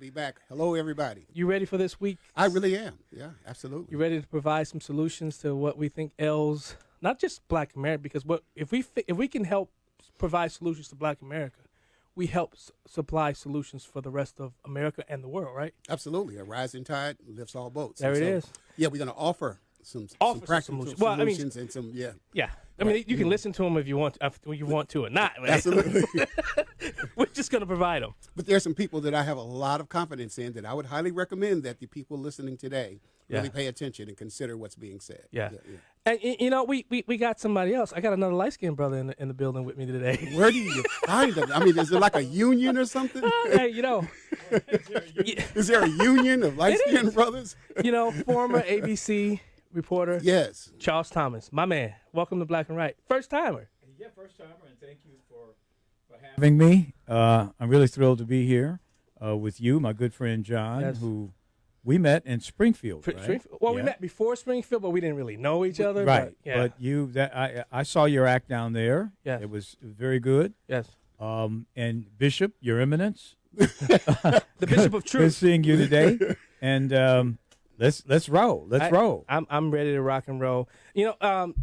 be back. Hello, everybody. You ready for this week? I really am. Yeah, absolutely. You ready to provide some solutions to what we think ails not just Black America? Because if we can help provide solutions to Black America, we help supply solutions for the rest of America and the world, right? Absolutely. A rising tide lifts all boats. There it is. Yeah, we're going to offer some practical solutions well, and some, yeah. Yeah. I mean, you can listen to them if you want to or not. Right? Absolutely. We're just going to provide them. But there are some people that I have a lot of confidence in that I would highly recommend that the people listening today really pay attention and consider what's being said. Yeah. And, you know, we got somebody else. I got another light-skinned brother in the building with me today. Where do you find them? I mean, is it like a union or something? Hey, you know. Is there a union of light-skinned brothers? You know, former ABC reporter. Yes. Charles Thomas, my man. Welcome to Black and Right. First timer. Yeah, first timer, and thank you for having me. I'm really thrilled to be here with you, my good friend John, who we met in Springfield. Right? Well, we met before Springfield, but we didn't really know each other. Right. But I saw your act down there. Yes. It was very good. Yes. And Bishop, Your Eminence. The Bishop of Truth. Good seeing you today. And let's roll. Let's roll. I'm ready to rock and roll. You know,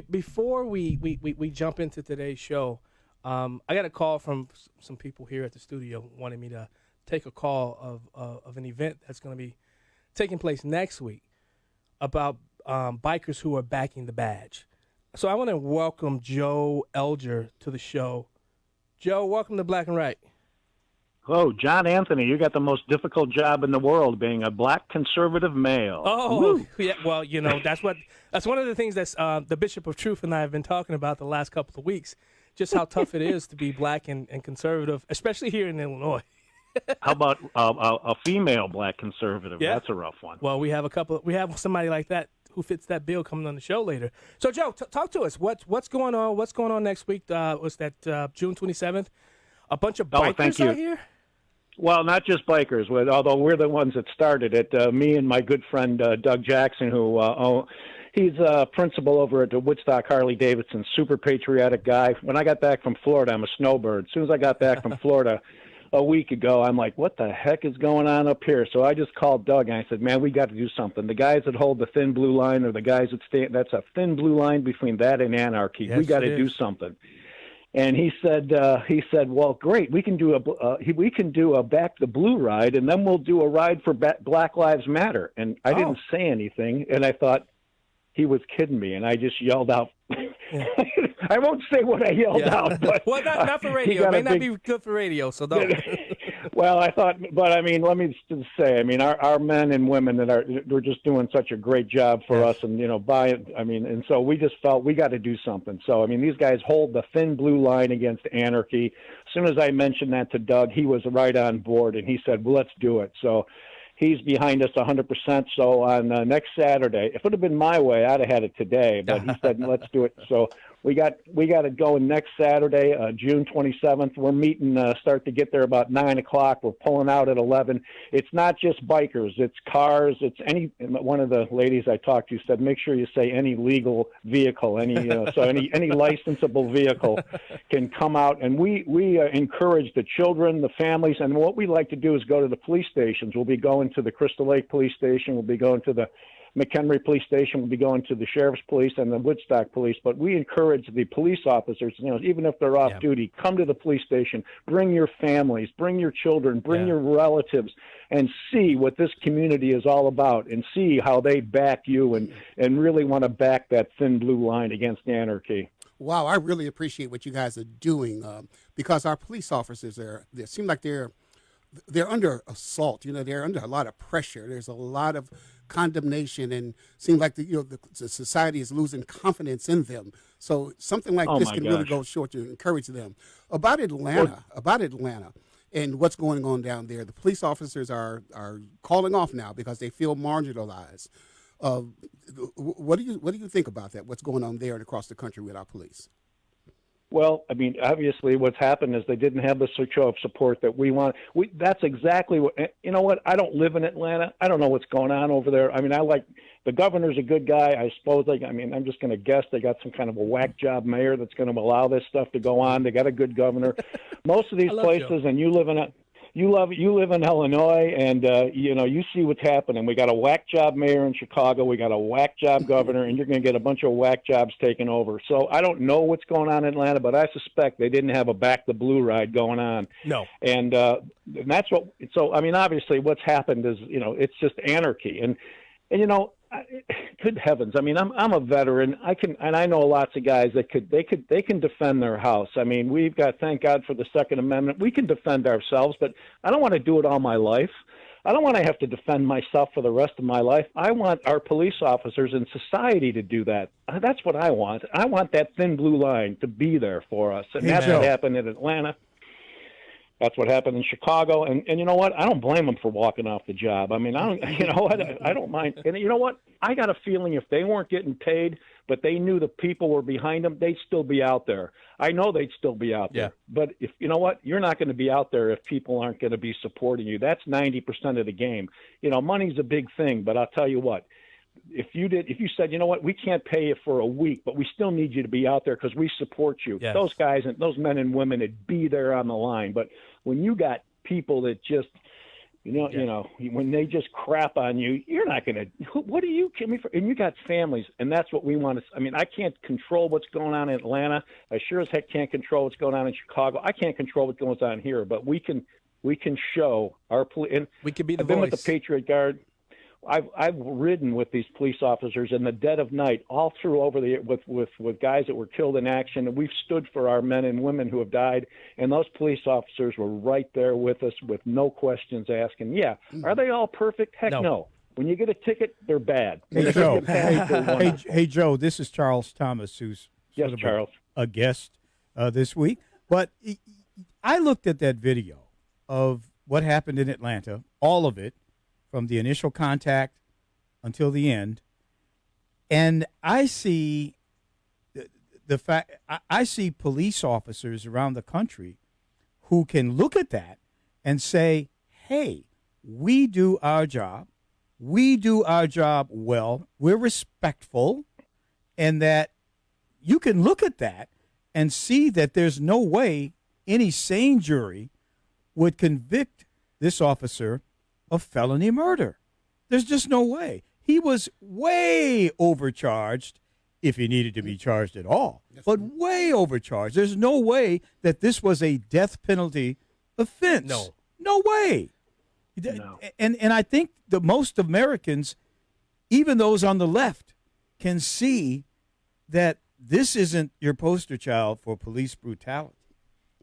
before we jump into today's show, I got a call from some people here at the studio wanting me to take a call of an event that's going to be taking place next week about bikers who are backing the badge. So I want to welcome Joe Alger to the show. Joe, welcome to Black and Right. Hello, John Anthony. You got the most difficult job in the world, being a Black conservative male. Oh, woo. Yeah. Well, you know, that's one of the things that's the Bishop of Truth and I have been talking about the last couple of weeks. Just how tough it is to be Black and conservative, especially here in Illinois. How about a female Black conservative? Yeah. That's a rough one. Well, we have somebody like that who fits that bill coming on the show later. So, Joe, talk to us. What's going on? What's going on next week? Was that June 27th? A bunch of bikers out here? Well, not just bikers, although we're the ones that started it. Me and my good friend Doug Jackson, who he's a principal over at the Woodstock Harley-Davidson, super patriotic guy. When I got back from Florida, I'm a snowbird. As soon as I got back from Florida a week ago, I'm like, what the heck is going on up here? So I just called Doug, and I said, man, we got to do something. The guys that hold the thin blue line are the guys that that's a thin blue line between that and anarchy. Yes, we got to do something. And he said, well, great, we can do a back the blue ride, and then we'll do a ride for Black Lives Matter. And I didn't say anything, and I thought he was kidding me, and I just yelled out. Yeah. I won't say what I yelled out, but well, not for radio. It may not be good for radio, so don't. Well, I thought, but I mean, let me just say, I mean, our men and women we're just doing such a great job for us, and and so we just felt we got to do something. So I mean, these guys hold the thin blue line against anarchy. As soon as I mentioned that to Doug, he was right on board, and he said, well, let's do it. So he's behind us 100%. So on next Saturday, if it had been my way, I'd have had it today. But he said, let's do it. So we got it going next Saturday, June 27th. We're meeting, start to get there about 9 o'clock. We're pulling out at 11. It's not just bikers. It's cars. It's one of the ladies I talked to said, make sure you say any legal vehicle, any licensable vehicle can come out. And we encourage the children, the families. And what we like to do is go to the police stations. We'll be going to the Crystal Lake Police Station. We'll be going to the McHenry Police Station. Will be going to the Sheriff's Police and the Woodstock Police. But we encourage the police officers, even if they're off duty, come to the police station, bring your families, bring your children, bring your relatives, and see what this community is all about, and see how they back you and really want to back that thin blue line against anarchy. Wow, I really appreciate what you guys are doing because our police officers they seem like they're under assault. They're under a lot of pressure. There's a lot of condemnation, and seems like the society is losing confidence in them. So something like this can really go short to encourage them. About Atlanta, and what's going on down there. The police officers are calling off now because they feel marginalized. What do you think about that? What's going on there and across the country with our police? Well, I mean, obviously what's happened is they didn't have the show of support that we want. That's exactly what, you know what, I don't live in Atlanta. I don't know what's going on over there. I mean, the governor's a good guy. I suppose, I'm just going to guess they got some kind of a whack job mayor that's going to allow this stuff to go on. They got a good governor. Most of these places, Joe. And you live in you live in Illinois, and you see what's happening. We got a whack job mayor in Chicago. We got a whack job governor, and you're going to get a bunch of whack jobs taken over. So I don't know what's going on in Atlanta, but I suspect they didn't have a back the blue ride going on. No. And that's what. So I mean, obviously, what's happened is it's just anarchy, and good heavens! I mean, I'm a veteran. I know lots of guys that they can defend their house. I mean, we've got, thank God for the Second Amendment. We can defend ourselves, but I don't want to do it all my life. I don't want to have to defend myself for the rest of my life. I want our police officers in society to do that. That's what I want. I want that thin blue line to be there for us, and that's what happened in Atlanta. That's what happened in Chicago, and you know what? I don't blame them for walking off the job. I mean, I don't mind. And you know what? I got a feeling if they weren't getting paid, but they knew the people were behind them, they'd still be out there. I know they'd still be out there. But if you know what, you're not going to be out there if people aren't going to be supporting you. That's 90% of the game. Money's a big thing, but I'll tell you what. If you said, you know what, we can't pay you for a week, but we still need you to be out there because we support you. Yes. Those guys and those men and women would be there on the line. But when you got people that just, when they just crap on you, you're not going to. What do you kill me for? And you got families, and that's what we want to. I mean, I can't control what's going on in Atlanta. I sure as heck can't control what's going on in Chicago. I can't control what goes on here, but we can show our police. And we can be the I've been voice. with the Patriot Guard. I've ridden with these police officers in the dead of night, all through over the with guys that were killed in action, and we've stood for our men and women who have died. And those police officers were right there with us, with no questions asking. Yeah, are they all perfect? Heck no. When you get a ticket, they're bad. Hey Joe, hey Joe, this is Charles Thomas, who's Charles, a guest this week. But I looked at that video of what happened in Atlanta, all of it, from the initial contact until the end, and I see the fact. I see police officers around the country who can look at that and say, "Hey, we do our job. We do our job well. We're respectful," and that you can look at that and see that there's no way any sane jury would convict this officer of felony murder. There's just no way. He was way overcharged, if he needed to be charged at all, but way overcharged. There's no way that this was a death penalty offense. No way. No. And I think that most Americans, even those on the left, can see that this isn't your poster child for police brutality.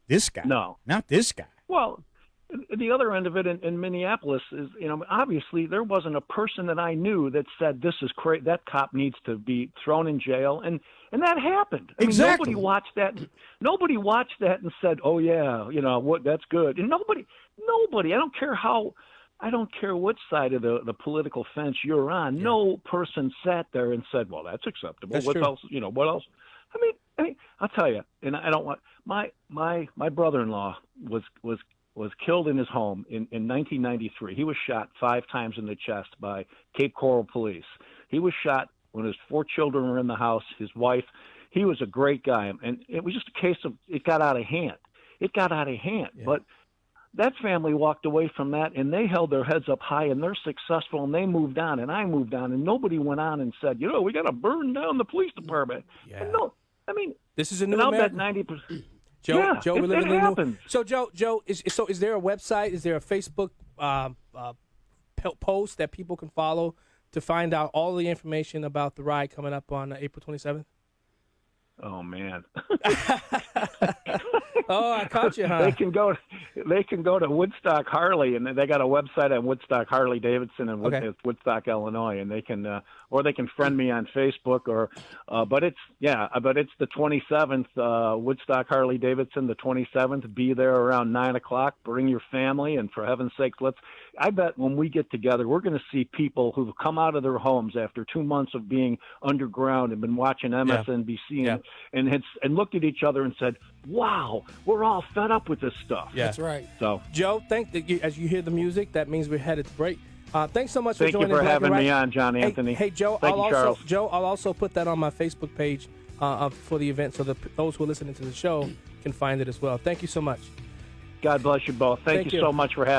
This guy. No. Not this guy. Well, the other end of it in Minneapolis is, obviously there wasn't a person that I knew that said this is crazy. That cop needs to be thrown in jail, and that happened. I mean, nobody watched that. Nobody watched that and said, "Oh yeah, what? That's good." And nobody. I don't care what side of the political fence you're on. Yeah. No person sat there and said, "Well, that's acceptable." What else? What else? I mean, I'll tell you, and I don't want my brother-in-law was killed in his home in 1993. He was shot 5 times in the chest by Cape Coral police. He was shot when his 4 children were in the house, his wife. He was a great guy, and it was just a case of it got out of hand. Yeah. But that family walked away from that, and they held their heads up high, and they're successful, and they moved on, and I moved on, and nobody went on and said, we got to burn down the police department. Yeah. And no, I mean, this is a new America. That 90%. Joe, we live in a new. So, Joe, is there a website? Is there a Facebook post that people can follow to find out all the information about the ride coming up on April 27th? Oh man. Oh, I caught you, huh? They can go to Woodstock Harley, and they got a website on Woodstock Harley Davidson in Woodstock, Illinois, and they can or they can friend me on Facebook but it's the 27th, Woodstock Harley Davidson, the 27th. Be there around 9:00. Bring your family, and for heaven's sakes, I bet when we get together, we're going to see people who've come out of their homes after 2 months of being underground and been watching MSNBC and looked at each other and said, "Wow, we're all fed up with this stuff." Yeah. That's right. So, Joe, as you hear the music, that means we're headed to break. Thanks so much for joining. Thank you for having me on, John Anthony. Hey, Joe, I'll also put that on my Facebook page for the event, so those who are listening to the show can find it as well. Thank you so much. God bless you both. Thank you you. so much for having